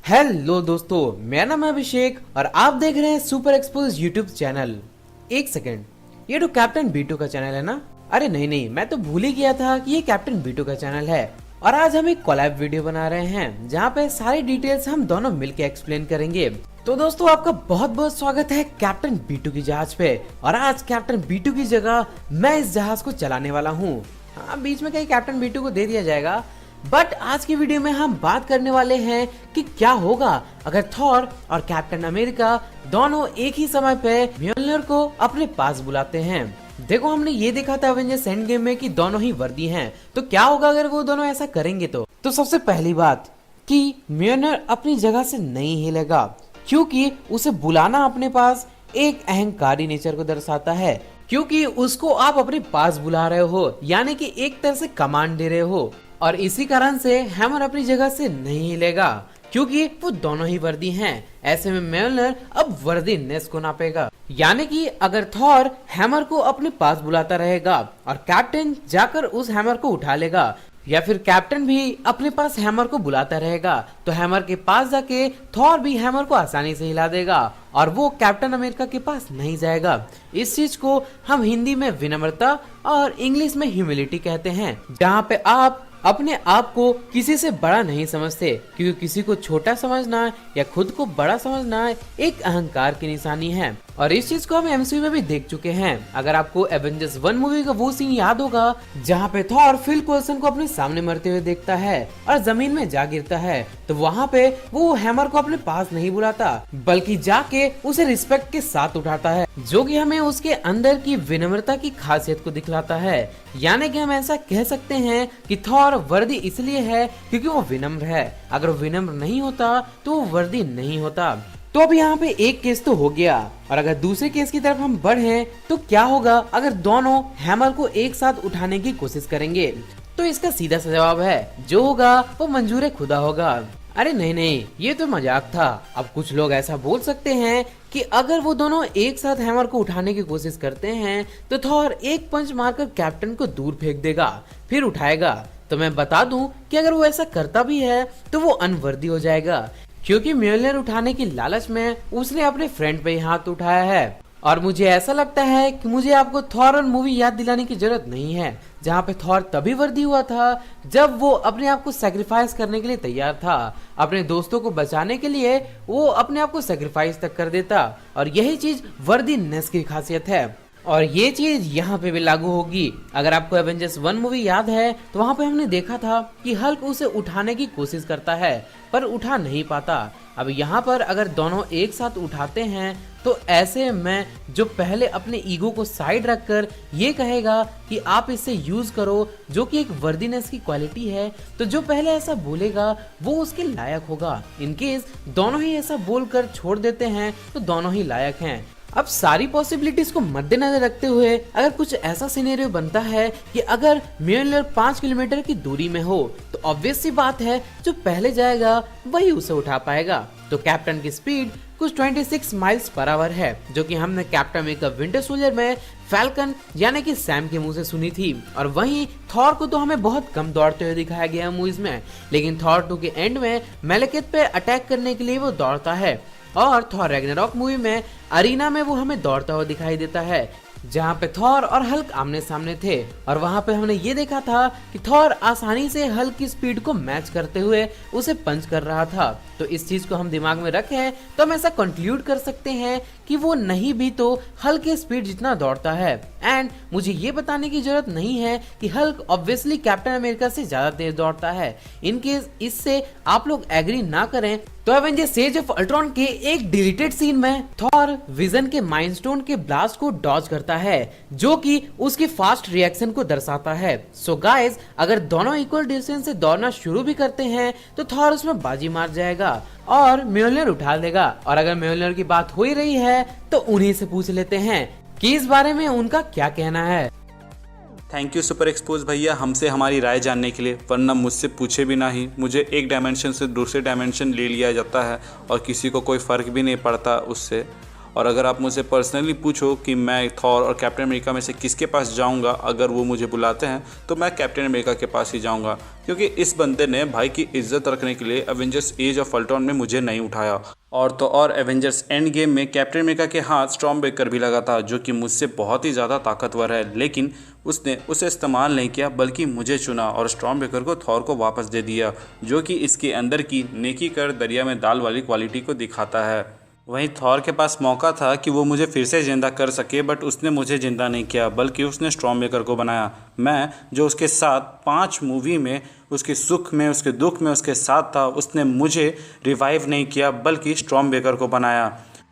Hello दोस्तों, मेरा नाम है अभिषेक और आप देख रहे हैं सुपर एक्सपोज यूट्यूब चैनल। एक सेकंड, ये तो कैप्टन बीटू का चैनल है ना? अरे नहीं, मैं तो भूल ही गया था कि ये कैप्टन बीटू का चैनल है। और आज हम एक कोलैब वीडियो बना रहे हैं जहाँ पे सारी डिटेल्स हम दोनों मिलके एक्सप्लेन करेंगे। तो दोस्तों, आपका बहुत बहुत स्वागत है कैप्टन बीटू की जहाज पे। और आज कैप्टन बीटू की जगह मैं इस जहाज को चलाने वाला हूँ। हाँ, बीच में कहीं कैप्टन बीटू को दे दिया जाएगा। बट आज की वीडियो में हम बात करने वाले हैं कि क्या होगा अगर थॉर और कैप्टन अमेरिका दोनों एक ही समय पे म्योलनर को अपने पास बुलाते हैं। देखो, हमने ये देखा था एवेंजर्स एंड गेम में कि दोनों ही वर्दी हैं, तो क्या होगा अगर वो दोनों ऐसा करेंगे? तो सबसे पहली बात कि म्योलनर अपनी जगह से नहीं हिलेगा, क्योंकि उसे बुलाना अपने पास एक अहंकारी नेचर को दर्शाता है। क्योंकि उसको आप अपने पास बुला रहे हो, यानी कि एक तरह से कमांड दे रहे हो। और इसी कारण से हैमर अपनी जगह से नहीं हिलेगा, क्योंकि वो दोनों ही वर्दी हैं। ऐसे में म्योलनर अब वर्दीनेस को नापेगा, यानी कि अगर थॉर हैमर को अपने पास बुलाता रहेगा और कैप्टन जाकर उस हैमर को उठा लेगा, या फिर कैप्टन भी अपने पास हैमर को बुलाता रहेगा, तो हैमर के पास जाके थॉर भी हैमर को आसानी से हिला देगा और वो कैप्टन अमेरिका के पास नहीं जाएगा। इस चीज को हम हिंदी में विनम्रता और इंग्लिश में ह्यूमिलिटी कहते हैं, जहाँ पे आप अपने आप को किसी से बड़ा नहीं समझते, क्योंकि किसी को छोटा समझना या खुद को बड़ा समझना एक अहंकार की निशानी है। और इस चीज को हम एमसीयू में भी देख चुके हैं। अगर आपको एवेंजर्स 1 मूवी का वो सीन याद होगा जहाँ पे थॉर फिल कोल्सन को अपने सामने मरते हुए देखता है और जमीन में जा गिरता है, तो वहाँ पे वो हैमर को अपने पास नहीं बुलाता, बल्कि जाके उसे रिस्पेक्ट के साथ उठाता है, जो कि हमें उसके अंदर की विनम्रता की खासियत को दिखलाता है। यानी कि हम ऐसा कह सकते हैं कि थॉर वर्दी इसलिए है क्योंकि वो विनम्र है। अगर वो विनम्र नहीं होता तो वो वर्दी नहीं होता। तो अब यहाँ पे एक केस तो हो गया, और अगर दूसरे केस की तरफ हम बढ़े तो क्या होगा अगर दोनों हैमर को एक साथ उठाने की कोशिश करेंगे? तो इसका सीधा सा जवाब है, जो होगा वो मंजूर खुदा होगा। अरे नहीं, ये तो मजाक था। अब कुछ लोग ऐसा बोल सकते हैं कि अगर वो दोनों एक साथ हैमर को उठाने की कोशिश करते हैं तो थॉर एक पंच मारकर कैप्टन को दूर फेंक देगा, फिर उठाएगा। तो मैं बता दूं कि अगर वो ऐसा करता भी है तो वो अनवर्दी हो जाएगा, क्योंकि म्योलनर उठाने की लालच में उसने अपने फ्रेंड पे हाथ उठाया है। और मुझे ऐसा लगता है कि मुझे आपको थॉर और मूवी याद दिलाने की जरूरत नहीं है, जहाँ पे थॉर तभी वर्दी हुआ था जब वो अपने आप को सैक्रिफाइस करने के लिए तैयार था। अपने दोस्तों को बचाने के लिए वो अपने आप को सैक्रिफाइस तक कर देता, और यही चीज वर्दीनेस की खासियत है। और ये चीज यहाँ पे भी लागू होगी। अगर आपको एवेंजर्स 1 मूवी याद है तो वहाँ पे हमने देखा था कि हल्क उसे उठाने की कोशिश करता है पर उठा नहीं पाता। अब यहाँ पर अगर दोनों एक साथ उठाते हैं तो ऐसे में जो पहले अपने ईगो को साइड रखकर ये कहेगा कि आप इसे यूज करो, जो कि एक वर्दीनेस की क्वालिटी है, तो जो पहले ऐसा बोलेगा वो उसके लायक होगा। इनकेस दोनों ही ऐसा बोलकर छोड़ देते हैं तो दोनों ही लायक हैं। अब सारी पॉसिबिलिटीज को मद्देनजर रखते हुए अगर कुछ ऐसा सिनेरियो बनता है कि अगर म्योलनर 5 किलोमीटर की दूरी में हो, तो ऑब्वियस सी बात है जो पहले जाएगा वही उसे उठा पाएगा। तो कैप्टन की स्पीड कुछ 26 माइल्स पर आवर है, जो कि हमने कैप्टन अमेरिका विंटर सोल्जर में फैल्कन यानी कि सैम के मुंह से सुनी थी। और वहीं थॉर को तो हमें बहुत कम दौड़ते हुए दिखाया गया मूवीज में, लेकिन थॉर 2 के एंड में मेलेकेथ पे अटैक करने के लिए वो दौड़ता है। और थॉर रैग्नारॉक मूवी में अरीना में वो हमें दौड़ता हुआ दिखाई देता है, जहाँ पे थॉर और हल्क आमने सामने थे। और वहाँ पे हमने ये देखा था कि थॉर आसानी से हल्क की स्पीड को मैच करते हुए उसे पंच कर रहा था। तो इस चीज को हम दिमाग में रखें तो हम ऐसा कंक्लूड कर सकते हैं कि वो नहीं भी तो हल्क की स्पीड जितना दौड़ता है। एंड मुझे ये बताने की जरूरत नहीं है कि हल्क ऑब्वियसली कैप्टन अमेरिका से ज्यादा तेज दौड़ता है। इनकेस इससे आप लोग एग्री ना करें तो एवेंजर्स एज ऑफ अल्ट्रॉन के एक डिलीटेड सीन में थॉर विजन के माइंड स्टोन के ब्लास्ट को डॉज करता है, जो कि उसके फास्ट रिएक्शन को दर्शाता है। सो गाइस, अगर दोनों इक्वल डिस्टेंस से दौड़ना शुरू भी करते हैं तो थॉर उसमें बाजी मार जाएगा और म्योलनर उठा लेगा। और अगर म्योलनर की बात हो ही रही है तो उन्हीं से पूछ लेते हैं कि इस बारे में उनका क्या कहना है। थैंक यू सुपर एक्सपोज भैया, हमसे हमारी राय जानने के लिए। वरना मुझसे पूछे बिना ही मुझे एक डायमेंशन से दूसरे डायमेंशन ले लिया जाता है और किसी को कोई फ़र्क भी नहीं पड़ता उससे। और अगर आप मुझसे पर्सनली पूछो कि मैं थॉर और कैप्टन अमेरिका में से किसके पास जाऊंगा अगर वो मुझे बुलाते हैं, तो मैं कैप्टन अमेरिका के पास ही जाऊंगा, क्योंकि इस बंदे ने भाई की इज्जत रखने के लिए एवेंजर्स एज ऑफ अल्ट्रॉन में मुझे नहीं उठाया। और तो और एवेंजर्स एंड गेम में कैप्टन अमेरिका के हाथ स्टॉर्म ब्रेकर भी लगा था, जो कि मुझसे बहुत ही ज़्यादा ताकतवर है, लेकिन उसने उसे इस्तेमाल नहीं किया बल्कि मुझे चुना और स्टॉर्म ब्रेकर को थॉर को वापस दे दिया, जो कि इसके अंदर की नेकी कर दरिया में दाल वाली क्वालिटी को दिखाता है। वहीं थॉर के पास मौका था कि वो मुझे फिर से ज़िंदा कर सके, बट उसने मुझे ज़िंदा नहीं किया बल्कि उसने स्टॉर्म ब्रेकर को बनाया। मैं जो उसके साथ 5 मूवी में उसके सुख में उसके दुख में उसके साथ था, उसने मुझे रिवाइव नहीं किया बल्कि स्टॉर्म ब्रेकर को बनाया।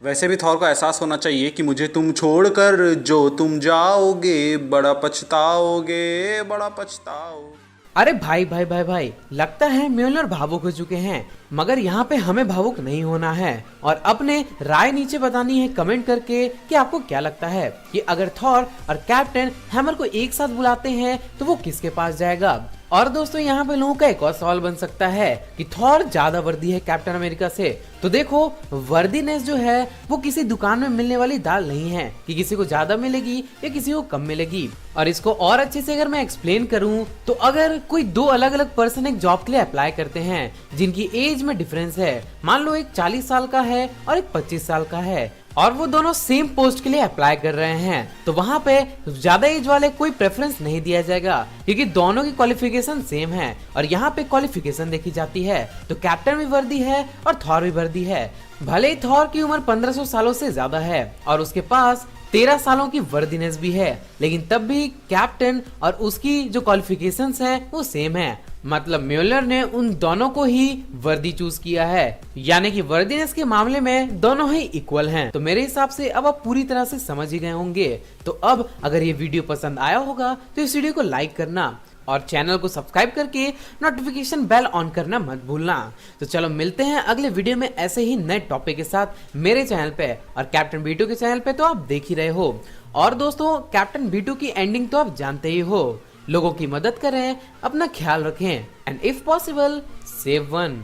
वैसे भी थॉर को एहसास होना चाहिए कि मुझे तुम छोड़कर जो तुम जाओगे बड़ा पछताओगे, बड़ा पछताओगे। अरे भाई भाई भाई भाई, लगता है म्योलनर भावुक हो चुके हैं, मगर यहाँ पे हमें भावुक नहीं होना है और अपने राय नीचे बतानी है कमेंट करके कि आपको क्या लगता है कि अगर थॉर और कैप्टन हैमर को एक साथ बुलाते हैं तो वो किसके पास जाएगा। और दोस्तों यहाँ पे लोगों का एक और सवाल बन सकता है कि थॉर ज्यादा वर्दी है कैप्टन अमेरिका से, तो देखो वर्दीनेस जो है वो किसी दुकान में मिलने वाली दाल नहीं है कि किसी को ज्यादा मिलेगी या किसी को कम मिलेगी। और इसको और अच्छे से अगर मैं एक्सप्लेन करूं तो अगर कोई 2 अलग अलग पर्सन एक जॉब के लिए अप्लाई करते हैं जिनकी एज में डिफरेंस है, मान लो एक 40 साल का है और एक 25 साल का है और वो दोनों सेम पोस्ट के लिए अप्लाई कर रहे हैं, तो वहाँ पे ज्यादा एज वाले कोई प्रेफरेंस नहीं दिया जाएगा क्योंकि दोनों की क्वालिफिकेशन सेम है और यहाँ पे क्वालिफिकेशन देखी जाती है। तो कैप्टन भी वर्दी है और थॉर भी वर्दी है, भले ही थॉर की उम्र 1500 सालों से ज्यादा है और उसके पास 13 सालों की वर्दीनेस भी है, लेकिन तब भी कैप्टन और उसकी जो क्वालिफिकेशंस है वो सेम है। मतलब म्योलनर ने उन दोनों को ही वर्दी चूज किया है, यानी कि वर्दीनेस के मामले में दोनों ही इक्वल हैं। तो मेरे हिसाब से अब आप पूरी तरह से समझ ही गए होंगे। तो अब अगर ये वीडियो पसंद आया होगा तो इस वीडियो को लाइक करना और चैनल को सब्सक्राइब करके नोटिफिकेशन बेल ऑन करना मत भूलना। तो चलो मिलते हैं अगले वीडियो में ऐसे ही नए टॉपिक के साथ मेरे चैनल पे और कैप्टन बीटू के चैनल पे, तो आप देख ही रहे हो। और दोस्तों कैप्टन बीटू की एंडिंग तो आप जानते ही हो, लोगों की मदद करें, अपना ख्याल रखें and if possible save one.